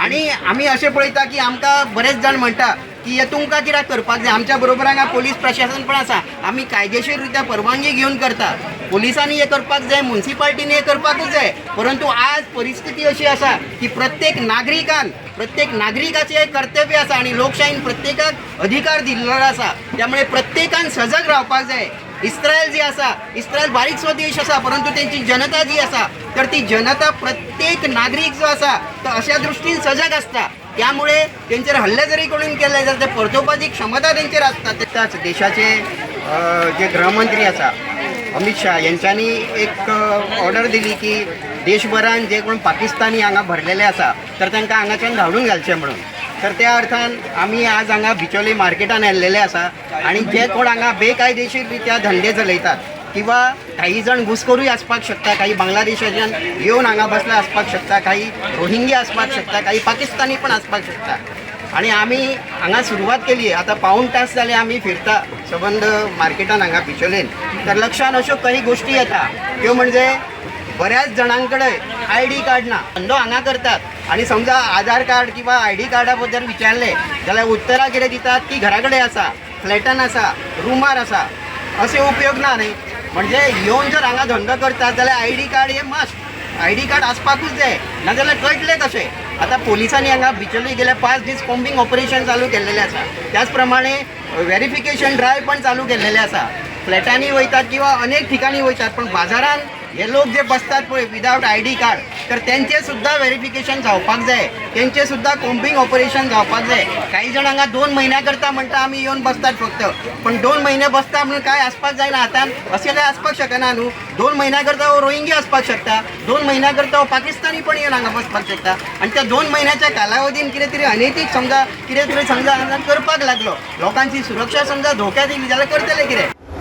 आणि आम्ही असे पळयता की आमकां बरेच जाण म्हणटा की हे तुमकां कित्याक करपाक जाय, आमच्या बरोबर हांगा पोलीस प्रशासन पण आसा, आमी कायदेशीर रित्या परवानगी घेवन करता, पोलिसांनी हे करपाक जाय, म्युन्सिपाल्टीनी हे करपाकूच जाय. परंतु आज परिस्थिती अशी आसा की प्रत्येक नागरिकाचे एक कर्तव्य आसा आणि लोकशाहीन प्रत्येकाक अधिकार दिल्लो आसा. त्यामुळे प्रत्येकान सजग रावपाक जाय. इस्रायल जी आसा, इस्रायल बारीकसो देश आसा, परंतु त्यांची जनता जी आसा तर ती जनता प्रत्येक नागरिक जो आसा तो अशा दृष्टीन सजग असता. त्यामुळे त्यांचेर हल्ले जरी कोणून केले जाल्यार ते परतोवपाची क्षमता त्यांचेर आसता. त्याच देशाचे जे गृहमंत्री आसा अमित शाह यांच्यानी एक ऑर्डर दिली की देशभरान जे कोण पाकिस्तानी हांगा भरलेले आसा तर तांकां हांगाच्यान धाडून घालचें म्हणून. तर त्या अर्थान आमी आज हांगा बिचोली मार्केटान येल्लेले आसा आणि जे कोण हांगा बेकायदेशीर रित्या धंदे चलयतात किंवा काही जण घुसखोरूय आसपाक शकता, काही बांगलादेशाच्यान येवन हांगा बसला आसपाक शकता, काही रोहिंग्या आसपाक शकता, काही पाकिस्तानी पण आसपाक शकता. आणि आम्ही हांगा सुरवात केली. आता पाऊण तास जाले आम्ही फिरता सबंद मार्केटान हांगा बिचोलेन. तर लक्षात अश्यो काही गोष्टी येता त्यो म्हणजे बऱ्याच जणांकडे ID कार्ड ना, धंदो हांगा करतात आणि समजा आधार कार्ड किंवा ID कार्डा बद्दल विचारले जाल्यार उत्तरां कितें दितात की घरा कडेन आसा, फ्लॅटान आसा, रुमार आसा, असे उपयोग ना न्ही. म्हणजे येवन जर हांगा धंदो करतात जाल्यार ID कार्ड हे मस्ट, ID कार्ड आसपाकूच जाय, नाजाल्यार कळटलें कशें. आता पोलिसांनी हांगा बिचोली गेल्या 5 दीस कॉम्बिंग ऑपरेशन चालू केल्लेलें आसा. त्याच प्रमाणे व्हेरिफिकेशन ड्रायव्ह पण चालू केल्लेले आसा. फ्लॅटांनी वयतात किंवा अनेक ठिकाणी वयतात, पण बाजारात हे लोक जे बसतात पळय विदाउट ID कार्ड तर त्यांचे सुद्धा व्हेरिफिकेशन जावपाक जाय, त्यांचे सुद्धा कॉम्बिंग ऑपरेशन जावपाक जाय. काही जण हांगा 2 महिन्या करता म्हणटा आमी येवन बसतात फक्त, पण 2 महिने बसता म्हणून काय आसपाक जायना हातान, अशें काय आसपाक शकना न्हू. 2 महिन्या करता हो रोहिंग्या आसपाक शकता, 2 महिन्या करता हो पाकिस्तानी पण येवन हांगा बसपाक शकता. आणि त्या 2 महिन्याच्या कालावधीन कितें तरी अनैतीक समजा कितें तरी समजा हांगा करपाक लागलो, लोकांची सुरक्षा समजा धोक्यात येयली जाल्यार करतले कितें.